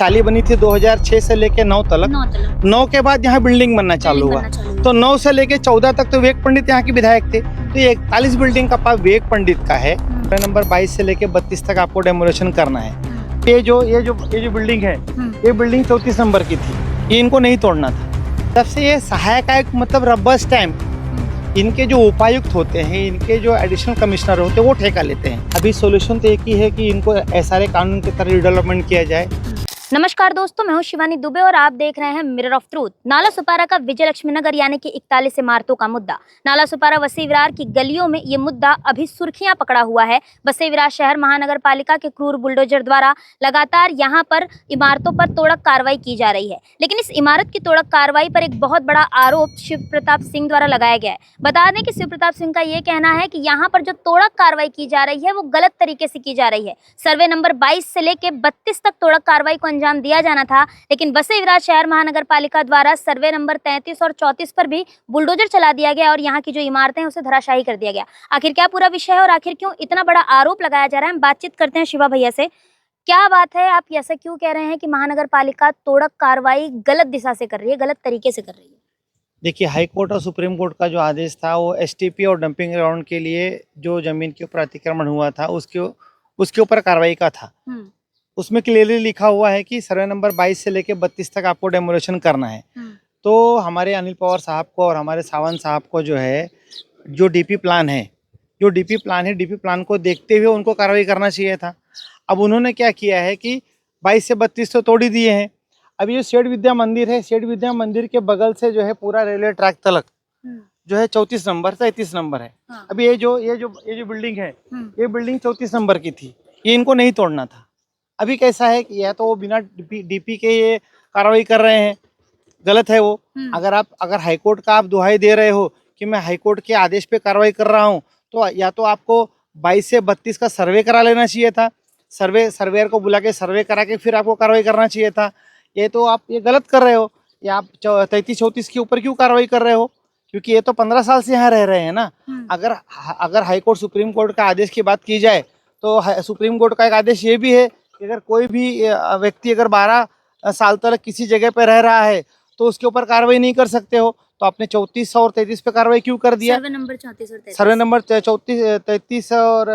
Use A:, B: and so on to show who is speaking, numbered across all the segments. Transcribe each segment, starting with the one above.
A: शाली बनी थी 2006 से लेके 9 तक। 9 के बाद यहाँ बिल्डिंग बनना चालू हुआ। तो 9 से लेके 14 तक तो विवेक पंडित यहाँ के विधायक थे। तो ये 41 बिल्डिंग का पास विवेक पंडित का है। नंबर 22 से लेके 32 तक आपको डेमोलेशन करना है। ये जो बिल्डिंग है, ये बिल्डिंग 34 नंबर की थी, ये इनको नहीं तोड़ना था। तब से ये सहायक आयुक्त मतलब रबर स्टैम्प, इनके जो उपायुक्त होते हैं, इनके जो एडिशनल कमिश्नर होते हैं, वो ठेका लेते हैं। अभी सोल्यूशन तो एक ही है कि इनको एसआरए कानून की तरह रिडेवलपमेंट किया जाए।
B: नमस्कार दोस्तों, मैं हूं शिवानी दुबे और आप देख रहे हैं मिरर ऑफ ट्रूथ। नाला सुपारा का विजय लक्ष्मी नगर यानी कि 41 इमारतों का मुद्दा। नाला सुपारा वसई विरार की गलियों में ये मुद्दा अभी सुर्खियां पकड़ा हुआ है। वसई विरार शहर महानगर पालिका के क्रूर बुलडोजर द्वारा लगातार यहां पर इमारतों पर तोड़क कार्रवाई की जा रही है। लेकिन इस इमारत की तोड़क कार्रवाई पर एक बहुत बड़ा आरोप शिव प्रताप सिंह द्वारा लगाया गया है। बता दें कि शिव प्रताप सिंह का ये कहना है कि यहाँ पर जो तोड़क कार्रवाई की जा रही है वो गलत तरीके से की जा रही है। सर्वे नंबर 22 से लेके 32 तक तोड़क कार्रवाई को अंजाम दिया जाना था, लेकिन वसई विरार शहर महानगर पालिका द्वारा सर्वे नंबर 33 और 34 पर भी बुलडोजर चला दिया गया और यहाँ की जो इमारतें हैं उसे धराशायी कर दिया गया। आखिर क्या पूरा विषय है और आखिर क्यों इतना बड़ा आरोप लगाया जा रहा है, हम बातचीत करते हैं शिवा भैया से। क्या बात है, आप ऐसा क्यों कह रहे हैं कि महानगर पालिका तोड़क कार्रवाई गलत दिशा से कर रही है, गलत तरीके से कर रही है?
A: देखिए, हाई कोर्ट और सुप्रीम कोर्ट का जो आदेश था वो एसटीपी और डंपिंग ग्राउंड के लिए जो जमीन के ऊपर अतिक्रमण हुआ था उसके ऊपर कार्रवाई का था। उसमें क्लियरली लिखा हुआ है कि सर्वे नंबर 22 से लेके 32 तक आपको डेमोलेशन करना है। तो हमारे अनिल पवार साहब को और हमारे सावंत साहब को जो है जो डीपी प्लान है डीपी प्लान को देखते हुए उनको कार्रवाई करना चाहिए था। अब उन्होंने क्या किया है कि 22 से 32 तो तोड़ ही दिए हैं। अभी जो शेड विद्या मंदिर है, शेड विद्या मंदिर के बगल से जो है पूरा रेलवे ट्रैक तक जो है 34 नंबर से 33 नंबर है। अभी ये जो बिल्डिंग है, ये बिल्डिंग 34 नंबर की थी, ये इनको नहीं तोड़ना था। अभी कैसा है कि या तो वो बिना डीपी के ये कार्रवाई कर रहे हैं, गलत है वो। अगर हाईकोर्ट का आप दुहाई दे रहे हो कि मैं हाईकोर्ट के आदेश पे कार्रवाई कर रहा हूँ, तो या तो आपको 22 से 32 का सर्वे करा लेना चाहिए था। सर्वेयर को बुला के सर्वे करा के फिर आपको कार्रवाई करना चाहिए था। ये तो आप ये गलत कर रहे हो। ये आप 33-34 के ऊपर क्यों कार्रवाई कर रहे हो? क्योंकि ये तो 15 साल से यहाँ रह रहे हैं ना। अगर हाईकोर्ट सुप्रीम कोर्ट का आदेश की बात की जाए तो सुप्रीम कोर्ट का एक आदेश ये भी है कि अगर कोई भी व्यक्ति अगर 12 साल तक किसी जगह पे रह रहा है तो उसके ऊपर कार्रवाई नहीं कर सकते हो। तो आपने 34 और 33 पे कार्रवाई क्यों कर दिया?
B: सर्वे नंबर 34 और 33
A: 33 और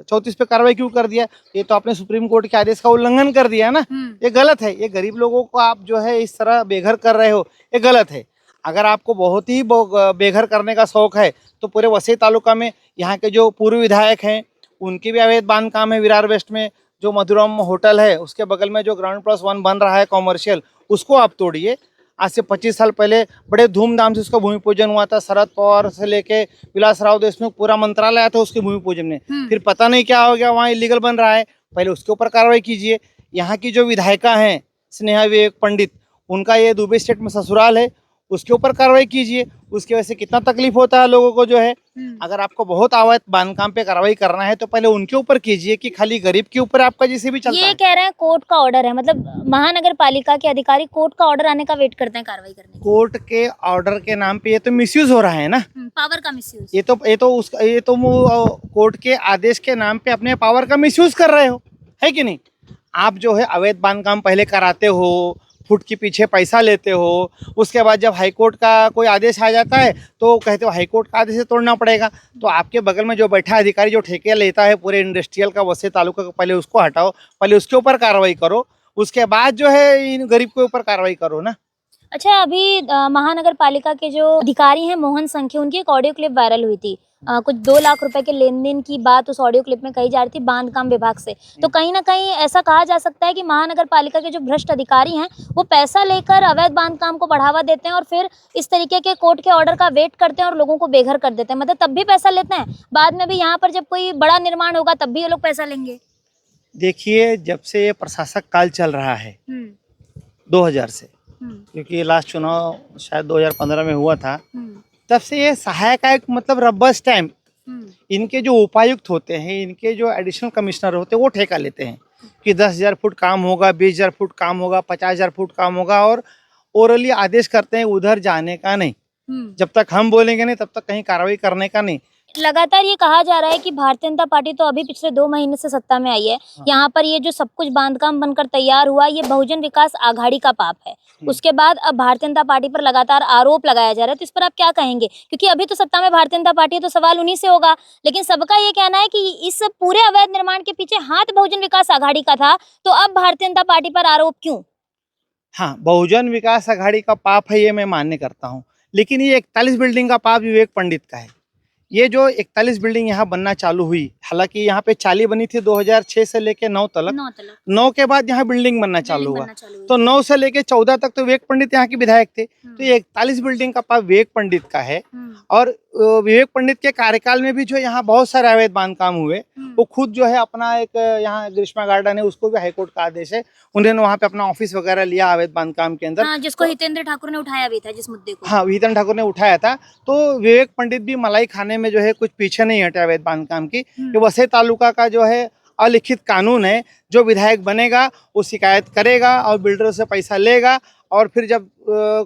A: 34 पे कार्रवाई क्यों कर दिया? ये तो आपने सुप्रीम कोर्ट के आदेश का उल्लंघन कर दिया ना। ये गलत है। ये गरीब लोगों को आप जो है इस तरह बेघर कर रहे हो, ये गलत है। अगर आपको बहुत ही बेघर करने का शौक है तो पूरे वसई तालुका में यहाँ के जो पूर्व विधायक हैं उनके भी अवैध बांध काम है। विरार वेस्ट में जो मधुरम होटल है उसके बगल में जो GROUND+1 बन रहा है कॉमर्शियल, उसको आप तोड़िए। आज से 25 साल पहले बड़े धूमधाम से उसका भूमि पूजन हुआ था। शरद पवार से लेके विलासराव देशमुख पूरा मंत्रालय आया था उसके भूमि पूजन में। फिर पता नहीं क्या हो गया, वहाँ इलीगल बन रहा है। पहले उसके ऊपर कार्रवाई कीजिए। यहाँ की जो विधायिका हैं स्नेहा विवेक पंडित, उनका ये दुबई स्टेट में ससुराल है, उसके ऊपर कार्रवाई कीजिए। उसकी वजह से कितना तकलीफ होता है लोगों को जो है। अगर आपको बहुत अवैध बांधकाम पे कार्रवाई करना है तो पहले उनके ऊपर कीजिए कि खाली गरीब के ऊपर आपका जैसे भी चलता है।
B: ये कह रहे हैं कोर्ट का ऑर्डर है, मतलब महानगर पालिका के अधिकारी कोर्ट का ऑर्डर आने का वेट करते हैं कार्रवाई करने की।
A: कोर्ट के ऑर्डर के नाम पे ये तो मिसयूज हो रहा है ना,
B: पावर का मिसयूज।
A: ये तो कोर्ट के आदेश के नाम पे अपने पावर का मिसयूज कर रहे हो, है कि नहीं? आप जो है अवैध बांधकाम पहले कराते हो, फुट के पीछे पैसा लेते हो, उसके बाद जब हाईकोर्ट का कोई आदेश आ जाता है तो कहते हो हाईकोर्ट का आदेश तोड़ना पड़ेगा। तो आपके बगल में जो बैठा अधिकारी जो ठेके लेता है पूरे इंडस्ट्रियल का वसई तालुका का, पहले उसको हटाओ, पहले उसके ऊपर कार्रवाई करो, उसके बाद जो है इन गरीब के ऊपर कार्रवाई करो ना।
B: अच्छा, अभी महानगर पालिका के जो अधिकारी हैं मोहन संखे, उनकी एक ऑडियो क्लिप वायरल हुई थी। कुछ 2 लाख रुपए के लेन देन की बात उस ऑडियो क्लिप में कही जा रही थी बांधकाम विभाग से। तो कहीं ना कहीं ऐसा कहा जा सकता है कि महानगर पालिका के जो भ्रष्ट अधिकारी हैं वो पैसा लेकर अवैध बांधकाम को बढ़ावा देते हैं और फिर इस तरीके के कोर्ट के ऑर्डर का वेट करते हैं और लोगों को बेघर कर देते हैं। मतलब तब भी पैसा लेते हैं, बाद में भी यहाँ पर जब कोई बड़ा निर्माण होगा तब भी ये लोग पैसा लेंगे।
A: देखिए, जब से ये प्रशासक काल चल रहा है 2000 से, क्योंकि लास्ट चुनाव शायद 2015 में हुआ था, तब से ये सहायक आयुक्त मतलब रबर स्टैम्प, इनके जो उपायुक्त होते हैं, इनके जो एडिशनल कमिश्नर होते हैं, वो ठेका लेते हैं कि 10,000 फुट काम होगा, 20,000 फुट काम होगा, 50,000 फुट काम होगा, और ओरली आदेश करते हैं उधर जाने का नहीं। जब तक हम बोलेंगे नहीं तब तक कहीं कार्रवाई करने का नहीं।
B: लगातार ये कहा जा रहा है कि भारतीय जनता पार्टी तो अभी पिछले 2 महीने से सत्ता में आई है। यहाँ पर ये जो सब कुछ बांधकाम बनकर तैयार हुआ, ये बहुजन विकास आघाड़ी का पाप है। उसके बाद अब भारतीय जनता पार्टी पर लगातार आरोप लगाया जा रहा है, तो इस पर आप क्या कहेंगे? क्योंकि अभी तो सत्ता में भारतीय जनता पार्टी है, तो सवाल उन्हीं से होगा, लेकिन सबका ये कहना है कि इस पूरे अवैध निर्माण के पीछे हाथ बहुजन विकास आघाड़ी का था, तो अब भारतीय जनता पार्टी पर आरोप क्यों?
A: हाँ, बहुजन विकास आघाड़ी का पाप है, ये मैं मान्य करता हूँ, लेकिन ये 41 बिल्डिंग का पाप विवेक पंडित का है। ये जो 41 बिल्डिंग यहाँ बनना चालू हुई, हालांकि यहाँ पे 40 बनी थी 2006 से लेके 9 तक। 9 के बाद यहाँ बिल्डिंग बनना चालू हुआ, तो 9 से लेके 14 तक तो विवेक पंडित यहाँ के विधायक थे। तो ये 41 बिल्डिंग का पाप विवेक पंडित का है। और विवेक पंडित के कार्यकाल में भी जो यहाँ बहुत सारे अवैध बांधकाम हुए, वो खुद जो है अपना एक यहाँ ग्रीष्मा गार्डन है, उसको भी हाईकोर्ट का आदेश है, उन्होंने वहाँ पे अपना ऑफिस वगैरह लिया अवैध बांधकाम के अंदर।
B: जिसको हितेंद्र ठाकुर ने उठाया भी था, जिस मुद्दे को।
A: हाँ, हितेंद्र ठाकुर ने उठाया था। तो विवेक पंडित भी मलाई खाने में जो है कुछ पीछे नहीं हटे अवैध बांधकाम की। ये वसई तालुका का जो है अलिखित कानून है, जो विधायक बनेगा वो शिकायत करेगा और बिल्डर से पैसा लेगा, और फिर जब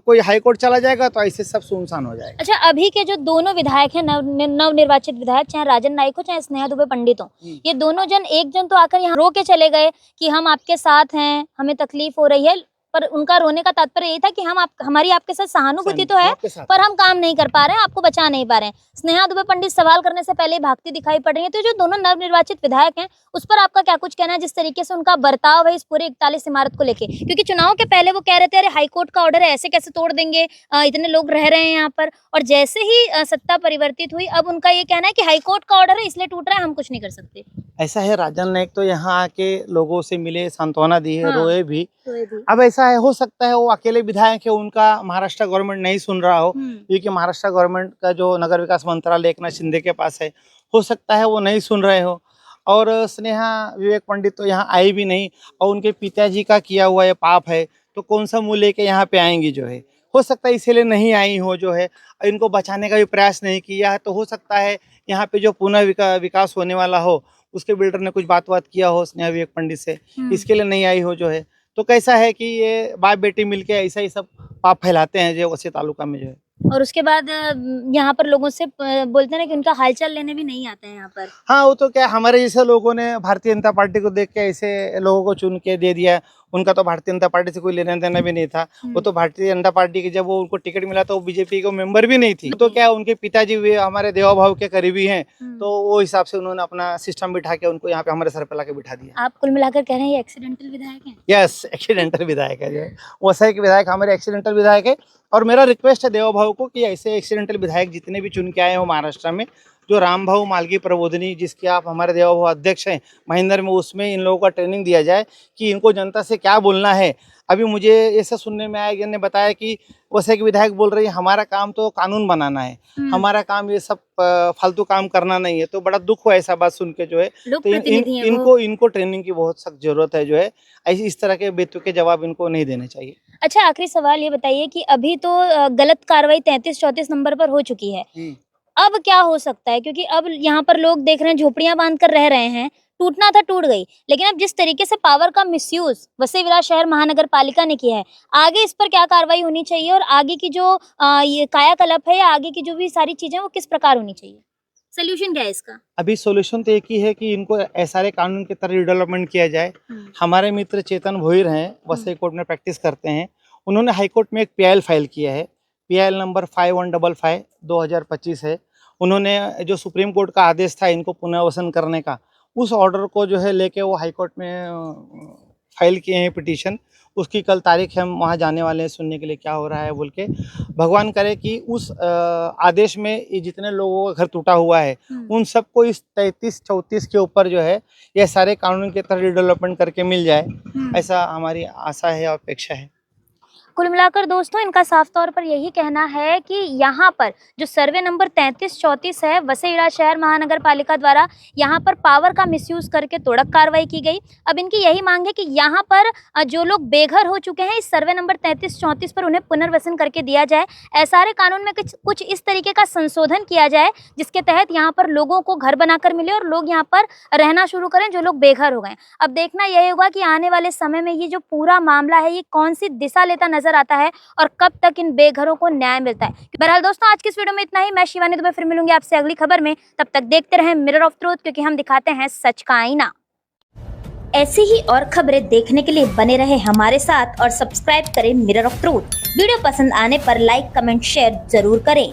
A: कोई हाईकोर्ट चला जाएगा तो ऐसे सब सुनसान हो जाएगा।
B: अच्छा, अभी के जो दोनों विधायक हैं, नव निर्वाचित विधायक, चाहे राजन नाइक हो चाहे स्नेहा दुबे पंडित हो, ये दोनों जन एक जन तो आकर यहाँ रो के चले गए कि हम आपके साथ हैं, हमें तकलीफ हो रही है, पर उनका रोने का तात्पर्य यही था कि हमारी आपके साथ सहानुभूति तो है, पर हम काम नहीं कर पा रहे हैं, आपको बचा नहीं पा रहे हैं। स्नेहा दुबे पंडित सवाल करने से पहले भागती दिखाई पड़ रही है। तो जो दोनों नवनिर्वाचित विधायक हैं, उस पर आपका क्या कुछ कहना है, जिस तरीके से उनका बर्ताव है इस पूरे 41 इमारत को लेके? क्योंकि चुनाव के पहले वो कह रहे थे अरे हाईकोर्ट का ऑर्डर है, ऐसे कैसे तोड़ देंगे, इतने लोग रह रहे हैं यहाँ पर, और जैसे ही सत्ता परिवर्तित हुई, अब उनका ये कहना है कि हाईकोर्ट का ऑर्डर है इसलिए टूट रहा है, हम कुछ नहीं कर सकते।
A: ऐसा है, राजन नाइक तो यहाँ आके लोगों से मिले, सांत्वना दी है, रोए भी। अब ऐसा है, हो सकता है वो अकेले विधायक है, उनका महाराष्ट्र गवर्नमेंट नहीं सुन रहा हो, क्योंकि महाराष्ट्र गवर्नमेंट का जो नगर विकास मंत्रालय एकनाथ शिंदे के पास है, हो सकता है वो नहीं सुन रहे हो। और स्नेहा विवेक पंडित तो यहाँ आई भी नहीं, और उनके पिताजी का किया हुआ ये पाप है, तो कौन सा मुँह लेके यहाँ पे आएंगी जो है। हो सकता है इसीलिए नहीं आई हो, जो है इनको बचाने का भी प्रयास नहीं किया। तो हो सकता है यहाँ पे जो पुनः विकास होने वाला हो, उसके बिल्डर ने कुछ बात किया हो स्नेहा विवेक पंडित से, इसके लिए नहीं आई हो जो है। तो कैसा है कि ये बाप बेटी मिलके ऐसा ही सब पाप फैलाते हैं जो वसई तालुका में जो है।
B: और उसके बाद यहाँ पर लोगों से बोलते हैं कि उनका हालचाल लेने भी नहीं आते हैं यहाँ पर।
A: हाँ, वो तो क्या, हमारे जैसे लोगों ने भारतीय जनता पार्टी को देख के ऐसे लोगों को चुन के दे दिया। उनका तो भारतीय जनता पार्टी से कोई लेना देना भी नहीं था। वो तो भारतीय जनता पार्टी की, जब वो उनको टिकट मिला तो वो बीजेपी को मेंबर भी नहीं थी। तो क्या, उनके पिताजी भी हमारे देवा भाव के करीबी हैं, तो वो हिसाब से उन्होंने अपना सिस्टम बिठा के उनको यहाँ पे हमारे सर पे लाके बिठा दिया।
B: आप कुल मिलाकर कह रहे हैं ये एक्सीडेंटल विधायक हैं?
A: यस, एक्सीडेंटल विधायक है, जो है वसई के विधायक हमारे एक्सीडेंटल विधायक है। और मेरा रिक्वेस्ट है देवा भाव को कि ऐसे एक्सीडेंटल विधायक जितने भी चुन के आए हो महाराष्ट्र में, जो राम भाऊ मालगी प्रबोधिनी, जिसके आप हमारे देवा भाव अध्यक्ष हैं महेंद्र में, उसमें इन लोगों का ट्रेनिंग दिया जाए कि इनको जनता से क्या बोलना है। अभी मुझे ऐसा सुनने में आया, इन्होंने बताया कि वैसे के विधायक बोल रहे हैं हमारा काम तो कानून बनाना है, हमारा काम ये सब फालतू काम करना नहीं है। तो बड़ा दुख हुआ ऐसा बात सुन के जो है। तो इनको ट्रेनिंग की बहुत सख्त जरूरत है जो है। ऐसी इस तरह के बेतुके जवाब इनको नहीं देने चाहिए।
B: अच्छा, आखिरी सवाल ये बताइए कि अभी तो गलत कार्रवाई 33-34 नंबर पर हो चुकी है, अब क्या हो सकता है? क्योंकि अब यहाँ पर लोग देख रहे हैं झोपड़ियां बांध कर रह रहे हैं, टूटना था टूट गई, लेकिन अब जिस तरीके से पावर का मिसयूज वसई विरार शहर महानगर पालिका ने किया है, आगे इस पर क्या कार्रवाई होनी चाहिए, और आगे की जो ये कायाकल्प है या आगे की जो भी सारी चीजें वो किस प्रकार होनी चाहिए? सोल्यूशन क्या है इसका?
A: अभी सोल्यूशन तो एक ही है कि इनको एसआरए कानून की तरह रिडेवलपमेंट किया जाए। हमारे मित्र चेतन भोईर हैं, वसई कोर्ट में प्रैक्टिस करते हैं, उन्होंने हाईकोर्ट में एक PIL फाइल किया है। PIL नंबर 5155 2025 है। उन्होंने जो सुप्रीम कोर्ट का आदेश था इनको पुनर्वसन करने का, उस ऑर्डर को जो है लेके वो हाईकोर्ट में फाइल किए हैं पिटीशन। उसकी कल तारीख है, हम वहाँ जाने वाले हैं सुनने के लिए क्या हो रहा है बोल के। भगवान करे कि उस आदेश में ये जितने लोगों का घर टूटा हुआ है उन सबको इस 33-34 के ऊपर जो है ये सारे कानून के तहत रिडेवलपमेंट करके मिल जाए, ऐसा हमारी आशा है और अपेक्षा है।
B: कुल मिलाकर दोस्तों इनका साफ तौर पर यही कहना है कि यहाँ पर जो सर्वे नंबर 3334 है वसई विरार शहर महानगर पालिका द्वारा यहाँ पर पावर का मिसयूज करके तोड़क कार्रवाई की गई। अब इनकी यही मांग है कि यहाँ पर जो लोग बेघर हो चुके हैं इस सर्वे नंबर 3334 पर उन्हें पुनर्वसन करके दिया जाए। एसआरए कानून में कुछ इस तरीके का संशोधन किया जाए जिसके तहत यहाँ पर लोगों को घर बनाकर मिले और लोग यहाँ पर रहना शुरू करें जो लोग बेघर हो गए। अब देखना यही होगा कि आने वाले समय में ये जो पूरा मामला है ये कौन सी दिशा लेता नजर नजर आता है और कब तक इन बेघरों को न्याय मिलता है। बहरहाल दोस्तों, आज की इस वीडियो में इतना ही। मैं शिवानी दुबे फिर मिलूंगी आपसे अगली खबर में। तब तक देखते रहें मिरर ऑफ ट्रूथ, क्योंकि हम दिखाते हैं सच का आईना। ऐसी ही और खबरें देखने के लिए बने रहे हमारे साथ और सब्सक्राइब करें मिरर ऑफ ट्रूथ। वीडियो पसंद आने पर लाइक, कमेंट, शेयर जरूर करें।